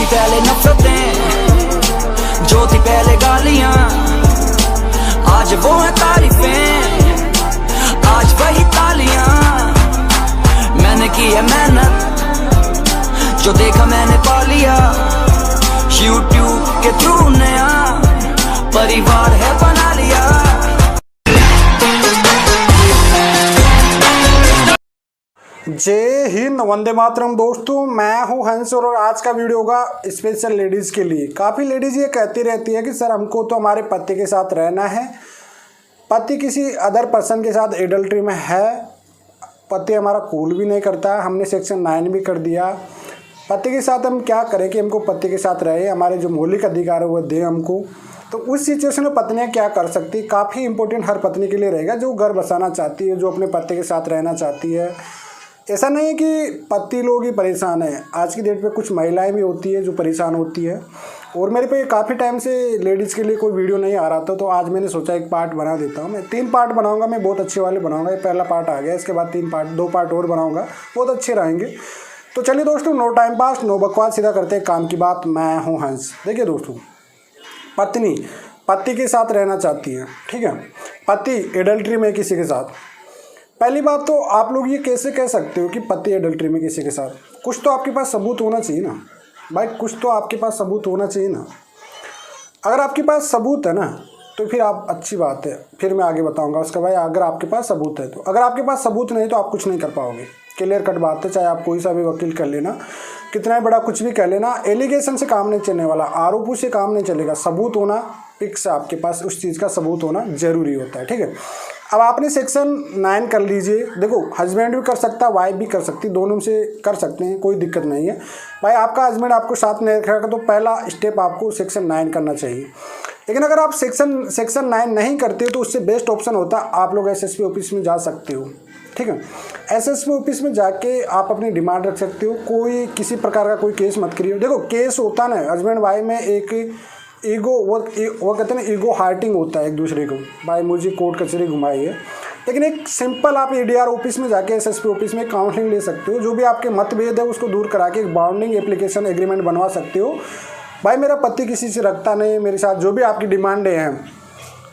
पहले नफरतें, जो थी पहले गालियां, आज वो है तारीफें, आज वही तालियां। मैंने की है मेहनत, जो देखा मैंने पा लिया। YouTube के थ्रू नया परिवार है बना लिया। जय हिंद, वंदे मातरम। दोस्तों मैं हूं हंस और आज का वीडियो होगा स्पेशल लेडीज़ के लिए। काफ़ी लेडीज़ ये कहती रहती है कि सर हमको तो हमारे पति के साथ रहना है, पति किसी अदर पर्सन के साथ एडल्ट्री में है, पति हमारा कूल भी नहीं करता है, हमने सेक्शन 9 भी कर दिया, पति के साथ हम क्या करें कि हमको पति के साथ रहे, हमारे जो मौलिक अधिकार है वो दे हमको। तो उस सिचुएशन में पत्नियाँ क्या कर सकती, काफ़ी इंपॉर्टेंट हर पत्नी के लिए रहेगा जो घर बसाना चाहती है, जो अपने पति के साथ रहना चाहती है। ऐसा नहीं है कि पति लोग ही परेशान हैं, आज की डेट पे कुछ महिलाएं भी होती है जो परेशान होती है। और मेरे पे काफ़ी टाइम से लेडीज़ के लिए कोई वीडियो नहीं आ रहा था, तो आज मैंने सोचा एक पार्ट बना देता हूँ। मैं 3 पार्ट बनाऊंगा, मैं बहुत अच्छे वाले बनाऊंगा। ये पहला पार्ट आ गया, इसके बाद 2 पार्ट और बनाऊंगा, बहुत अच्छे रहेंगे। तो चलिए दोस्तों, नो टाइम पास, नो बकवास, सीधा करते हैं काम की बात। मैं हूँ हंस। देखिए दोस्तों, पत्नी पति के साथ रहना चाहती है, ठीक है, पति एडल्ट्री में किसी के साथ। पहली बात तो आप लोग ये कैसे कह सकते हो कि पति एडल्ट्री में किसी के साथ? कुछ तो आपके पास सबूत होना चाहिए ना भाई, कुछ तो आपके पास सबूत होना चाहिए ना। अगर आपके पास सबूत है ना तो फिर आप अच्छी बात है, फिर मैं आगे बताऊंगा उसका भाई। अगर आपके पास सबूत है तो, अगर आपके पास सबूत नहीं तो आप कुछ नहीं कर पाओगे। क्लियर कट बात है, चाहे आप कोई सा भी वकील कर लेना, कितना बड़ा कुछ भी कर लेना, एलिगेशन से काम नहीं चलने वाला, आरोपों से काम नहीं चलेगा। सबूत होना फिक्स, आपके पास उस चीज़ का सबूत होना जरूरी होता है, ठीक है। अब आपने सेक्शन 9 कर लीजिए। देखो, हस्बैंड भी कर सकता है, वाइफ भी कर सकती, दोनों से कर सकते हैं, कोई दिक्कत नहीं है भाई। आपका हस्बैंड आपको साथ नहीं रखेगा तो पहला स्टेप आपको सेक्शन 9 करना चाहिए। लेकिन अगर आप सेक्शन 9 नहीं करते हो तो उससे बेस्ट ऑप्शन होता है आप लोग SSP ऑफिस में जा सकते हो, ठीक है। SSP ऑफिस में जाके आप अपनी डिमांड रख सकते हो। कोई किसी प्रकार का कोई केस मत करिए। देखो, केस होता ना हस्बैंड वाइफ में एक ईगो, वो कहते हैं ना, ईगो हार्टिंग होता है एक दूसरे को, भाई मुझे कोर्ट कचहरी घुमाई है। लेकिन एक सिंपल आप ADR ऑफिस में जाके SSP ऑफिस में काउंसलिंग ले सकते हो। जो भी आपके मतभेद है उसको दूर करा के एक बाउंडिंग एप्लीकेशन एग्रीमेंट बनवा सकते हो। भाई मेरा पति किसी से रखता नहीं, मेरे साथ जो भी आपकी डिमांडें हैं,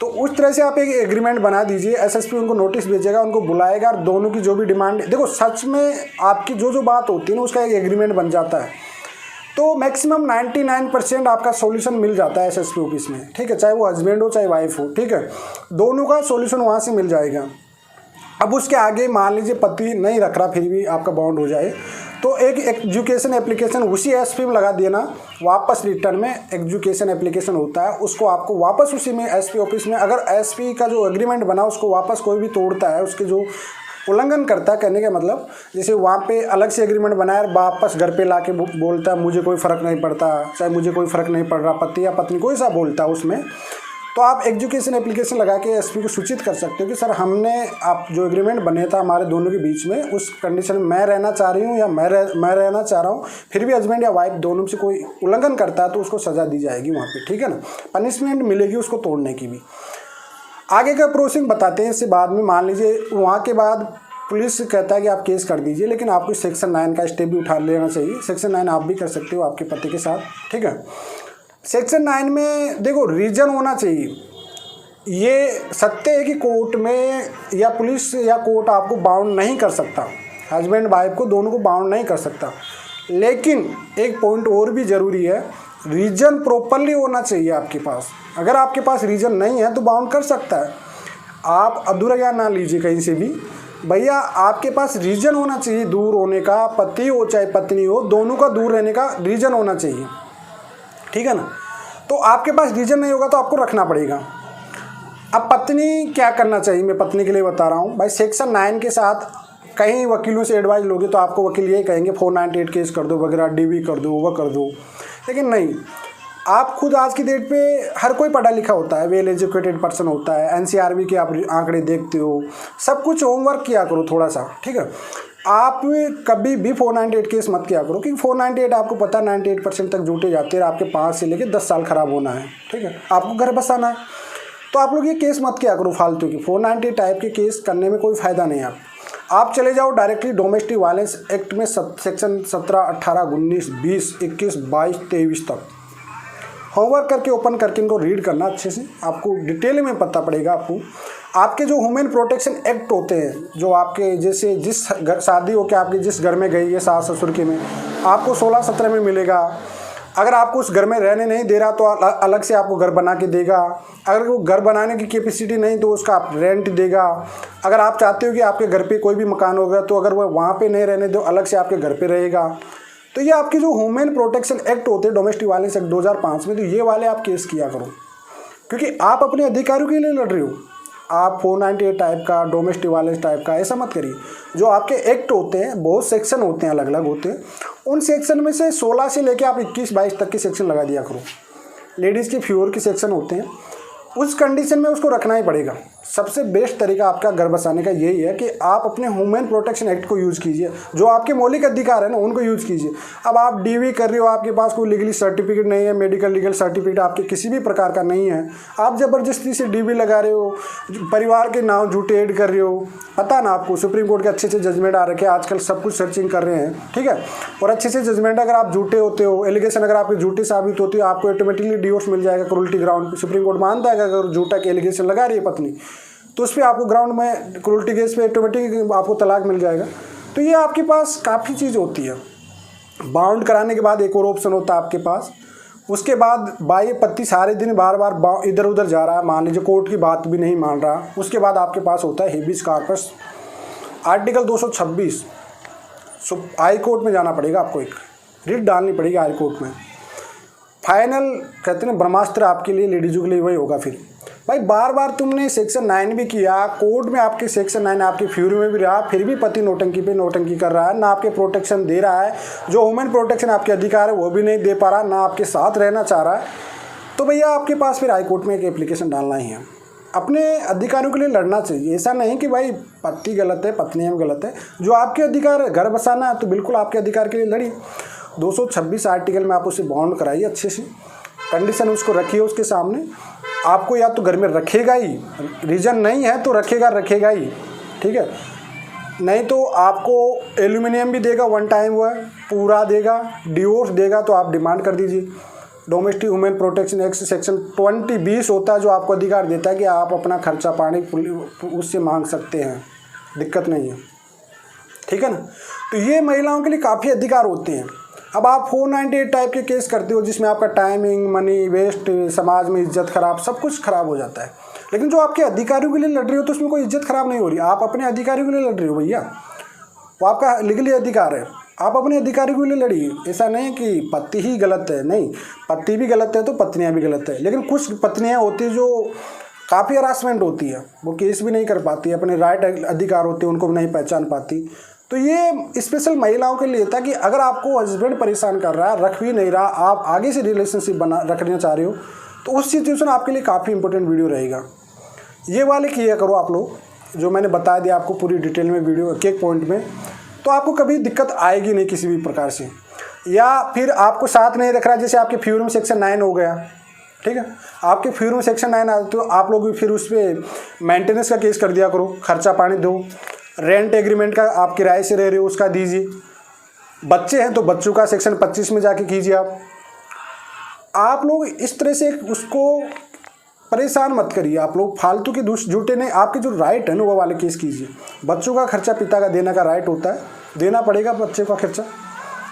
तो उस तरह से आप एक एग्रीमेंट बना दीजिए। SSP उनको नोटिस भेजेगा, उनको बुलाएगा, और दोनों की जो भी डिमांड, देखो सच में आपकी जो बात होती है ना उसका एक एग्रीमेंट बन जाता है। तो मैक्सिमम 99% आपका सॉल्यूशन मिल जाता है SSP ऑफिस में, ठीक है। चाहे वो हस्बैंड हो चाहे वाइफ हो, ठीक है, दोनों का सॉल्यूशन वहाँ से मिल जाएगा। अब उसके आगे मान लीजिए पति नहीं रख रहा, फिर भी आपका बॉन्ड हो जाए तो एक एजुकेशन एप्लीकेशन उसी SP में लगा देना, वापस रिटर्न में एजुकेशन एप्लीकेशन होता है, उसको आपको वापस उसी में SP ऑफिस में, अगर SP का जो एग्रीमेंट बना उसको वापस कोई भी तोड़ता है, उसके जो उल्लंघन करता है, कहने का मतलब जैसे वहाँ पे अलग से एग्रीमेंट बनाया और वापस घर पे लाके बोलता है मुझे कोई फ़र्क नहीं पड़ता, चाहे मुझे कोई फ़र्क नहीं पड़ रहा, पति या पत्नी कोई सा बोलता है उसमें, तो आप एजुकेशन एप्लीकेशन लगा के SP को सूचित कर सकते हो कि सर हमने आप जो एग्रीमेंट बने था हमारे दोनों के बीच में, उस कंडीशन में मैं रहना चाह रही हूँ या मैं रहना चाह रहा हूँ, फिर भी हस्बैंड या वाइफ दोनों से कोई उल्लंघन करता है तो उसको सज़ा दी जाएगी वहाँ पर, ठीक है ना, पनिशमेंट मिलेगी उसको तोड़ने की भी। आगे का प्रोसेसिंग बताते हैं इससे बाद में। मान लीजिए वहाँ के बाद पुलिस कहता है कि आप केस कर दीजिए, लेकिन आपको सेक्शन 9 का स्टेप भी उठा लेना चाहिए। सेक्शन 9 आप भी कर सकते हो आपके पति के साथ, ठीक है। सेक्शन 9 में देखो रीजन होना चाहिए। ये सत्य है कि कोर्ट में या पुलिस या कोर्ट आपको बाउंड नहीं कर सकता, हस्बैंड वाइफ को दोनों को बाउंड नहीं कर सकता, लेकिन एक पॉइंट और भी ज़रूरी है, रीजन प्रॉपरली होना चाहिए आपके पास। अगर आपके पास रीजन नहीं है तो बाउंड कर सकता है। आप अधूरा ज्ञान ना लीजिए कहीं से भी, भैया आपके पास रीजन होना चाहिए दूर होने का, पति हो चाहे पत्नी हो, दोनों का दूर रहने का रीजन होना चाहिए, ठीक है ना। तो आपके पास रीजन नहीं होगा तो आपको रखना पड़ेगा। अब पत्नी क्या करना चाहिए, मैं पत्नी के लिए बता रहा हूँ भाई। सेक्शन 9 के साथ कहीं वकीलों से एडवाइस लोगे तो आपको वकील यही कहेंगे 498 केस कर दो वगैरह, DV कर दो, वह कर दो, लेकिन नहीं, आप खुद आज की डेट पे हर कोई पढ़ा लिखा होता है, वेल एजुकेटेड पर्सन होता है, NCRB के आप आंकड़े देखते हो, सब कुछ होमवर्क किया करो थोड़ा सा, ठीक है। आप कभी भी 498 केस मत किया करो, क्योंकि 498 आपको पता है 98% तक जुटे जाते हैं, आपके 5 से लेकर 10 साल खराब होना है, ठीक है, आपको घर बसाना है। तो आप लोग ये केस मत किया करो फालतू की, 498 टाइप के केस करने में कोई फ़ायदा नहीं है। आप चले जाओ डायरेक्टली डोमेस्टिक वायलेंस एक्ट में सेक्शन 17, 18, 19, 20, 21, 22, 23 तक होमवर्क करके ओपन करके इनको रीड करना अच्छे से, आपको डिटेल में पता पड़ेगा। आपके जो वुमेन प्रोटेक्शन एक्ट होते हैं, जो आपके जैसे जिस घर शादी हो के आपके जिस घर में गई है सास ससुर के में, आपको 16-17 में मिलेगा। अगर आपको उस घर में रहने नहीं दे रहा तो अलग से आपको घर बना के देगा। अगर वो घर बनाने की कैपेसिटी नहीं तो उसका आप रेंट देगा। अगर आप चाहते हो कि आपके घर पे कोई भी मकान होगा तो अगर वो वहाँ पे नहीं रहने दो अलग से आपके घर पे रहेगा। तो ये आपकी जो वुमेन प्रोटेक्शन एक्ट होते हैं डोमेस्टिक वायलेंस एक्ट 2005 में, तो ये वाले आप केस किया करो, क्योंकि आप अपने अधिकारों के लिए लड़ रहे हो। आप 498 टाइप का, डोमेस्टिक वायलेंस टाइप का ऐसा मत करिए। जो आपके एक्ट होते हैं बहुत सेक्शन होते हैं, अलग अलग होते हैं, उन सेक्शन में से 16 से लेके आप 21-22 तक के सेक्शन लगा दिया करो। लेडीज़ के फ्यूर के सेक्शन होते हैं, उस कंडीशन में उसको रखना ही पड़ेगा। सबसे बेस्ट तरीका आपका घर बसाने का यही है कि आप अपने वुमेन प्रोटेक्शन एक्ट को यूज़ कीजिए। जो आपके मौलिक अधिकार है ना उनको यूज़ कीजिए। अब आप डीवी कर रहे हो, आपके पास कोई लीगली सर्टिफिकेट नहीं है, मेडिकल लीगल सर्टिफिकेट आपके किसी भी प्रकार का नहीं है, आप ज़बरदस्ती से डीवी लगा रहे हो, परिवार के नाम झूठे ऐड कर रहे हो, पता ना आपको सुप्रीम कोर्ट के अच्छे से जजमेंट आ रखे हैं, आजकल सब कुछ सर्चिंग कर रहे हैं, ठीक है। और अच्छे से जजमेंट अगर आप झूठे होते हो, एलिगेशन अगर आपके झूठे साबित होती है, आपको ऑटोमेटिकली डिवोर्स मिल जाएगा क्रूरल्टी ग्राउंड पर। सुप्रीम कोर्ट मानता है कि अगर झूठा के एलिगेशन लगा रही है पत्नी तो उस पर आपको ग्राउंड में क्रूरल्टी केस पे ऑटोमेटिक आपको तलाक मिल जाएगा। तो ये आपके पास काफ़ी चीज़ होती है। बाउंड कराने के बाद एक और ऑप्शन होता है आपके पास। उसके बाद बाई पति सारे दिन बार बार इधर उधर जा रहा है, मान लीजिए कोर्ट की बात भी नहीं मान रहा, उसके बाद आपके पास होता है habeas corpus, article 226। High court में जाना पड़ेगा, आपको एक रिट डालनी पड़ेगी हाई कोर्ट में। फाइनल कहते हैं ब्रह्मास्त्र आपके लिए, लेडीज़ों के लिए वही होगा। फिर भाई बार बार तुमने सेक्शन 9 भी किया, कोर्ट में आपके सेक्शन 9 आपके फ्यूरी में भी रहा, फिर भी पति नौटंकी पे नौटंकी कर रहा है, ना आपके प्रोटेक्शन दे रहा है, जो वुमेन प्रोटेक्शन आपके अधिकार है वो भी नहीं दे पा रहा, ना आपके साथ रहना चाह रहा है, तो भैया आपके पास फिर हाई कोर्ट में एक एप्लीकेशन डालना ही है। अपने अधिकारों के लिए लड़ना चाहिए। ऐसा नहीं कि भाई पति गलत है पत्नी हम गलत है, जो आपके अधिकार है घर बसाना है तो बिल्कुल आपके अधिकार के लिए लड़िए। 226 आर्टिकल में आप उसे बाउंड कराइए, अच्छे से कंडीशन उसको रखिए उसके सामने। आपको या तो घर में रखेगा ही, रीज़न नहीं है तो रखेगा ही, ठीक है। नहीं तो आपको एल्यूमिनियम भी देगा, वन टाइम हुआ पूरा देगा, डिवोर्स देगा तो आप डिमांड कर दीजिए। Domestic women protection act section 20 होता है जो आपको अधिकार देता है कि आप अपना खर्चा पानी उससे मांग सकते हैं, दिक्कत नहीं है, ठीक है ना। तो ये महिलाओं के लिए काफ़ी अधिकार होते हैं। अब आप 498 टाइप के केस करते हो जिसमें आपका टाइमिंग, मनी वेस्ट, समाज में इज्जत खराब, सब कुछ खराब हो जाता है। लेकिन जो आपके अधिकारियों के लिए लड़ रहे हो तो उसमें कोई इज्जत खराब नहीं हो रही, आप अपने अधिकारियों के लिए लड़ रहे हो भैया, वो आपका लीगली अधिकार है, आप अपने अधिकारियों के लिए लड़िए। ऐसा नहीं कि पति ही गलत है, नहीं, पति भी गलत है तो पत्नियाँ भी गलत है। लेकिन कुछ पत्नियाँ होती है जो काफ़ी हरासमेंट होती है, वो केस भी नहीं कर पाती, अपने राइट अधिकार होते हैं उनको भी नहीं पहचान पाती। तो ये स्पेशल महिलाओं के लिए था कि अगर आपको हस्बैंड परेशान कर रहा है, रख भी नहीं रहा, आप आगे से रिलेशनशिप रखना चाह रहे हो तो उस सिचुएशन आपके लिए काफ़ी इंपॉर्टेंट वीडियो रहेगा। ये वाले किया करो आप लोग, जो मैंने बता दिया आपको पूरी डिटेल में वीडियो एक एक पॉइंट में, तो आपको कभी दिक्कत आएगी नहीं किसी भी प्रकार से। या फिर आपको साथ नहीं रख रहा, जैसे आपके फ्यूर में सेक्शन 9 हो गया, ठीक है, आपके फ्यूर में सेक्शन 9 आए तो आप लोग फिर उस पर मेंटेनेंस का केस कर दिया करो, खर्चा पानी दो, रेंट एग्रीमेंट का आप किराए से रह रहे हो उसका दीजिए, बच्चे हैं तो बच्चों का सेक्शन 25 में जाके कीजिए। आप लोग इस तरह से उसको परेशान मत करिए, आप लोग फालतू के झूठे नहीं, आपके जो राइट है ना वो वाले केस कीजिए। बच्चों का खर्चा पिता का देने का राइट होता है, देना पड़ेगा बच्चे का खर्चा,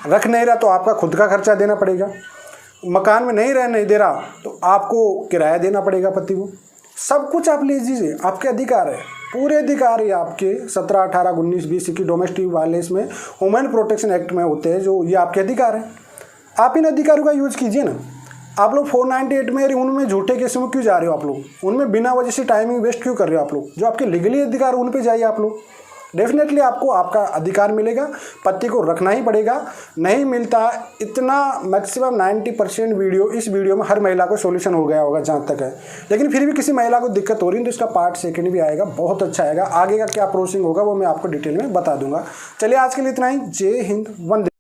रख नहीं रहा तो आपका खुद का खर्चा देना पड़ेगा, मकान में नहीं दे रहा तो आपको किराया देना पड़ेगा पति को, सब कुछ आप ले लीजिए, आपके अधिकार है, पूरे अधिकार है आपके। 17, 18, 19, 20 की डोमेस्टिक वायलेंस में वुमेन प्रोटेक्शन एक्ट में होते हैं जो ये आपके अधिकार हैं, आप इन अधिकारों का यूज़ कीजिए ना। आप लोग 498 में उनमें झूठे केस में क्यों जा रहे हो, आप लोग उनमें बिना वजह से टाइमिंग वेस्ट क्यों कर रहे हो, आप लोग जो आपके लीगली अधिकार उन पे जाइए आप लोग, डेफिनेटली आपको आपका अधिकार मिलेगा। पति को रखना ही पड़ेगा, नहीं मिलता इतना मैक्सिमम 90% वीडियो, इस वीडियो में हर महिला को सॉल्यूशन हो गया होगा जहाँ तक है। लेकिन फिर भी किसी महिला को दिक्कत हो रही है तो इसका पार्ट 2 भी आएगा, बहुत अच्छा आएगा, आगे का क्या प्रोसेसिंग होगा वो मैं आपको डिटेल में बता दूंगा। चलिए आज के लिए इतना ही, जय हिंद, वंदे।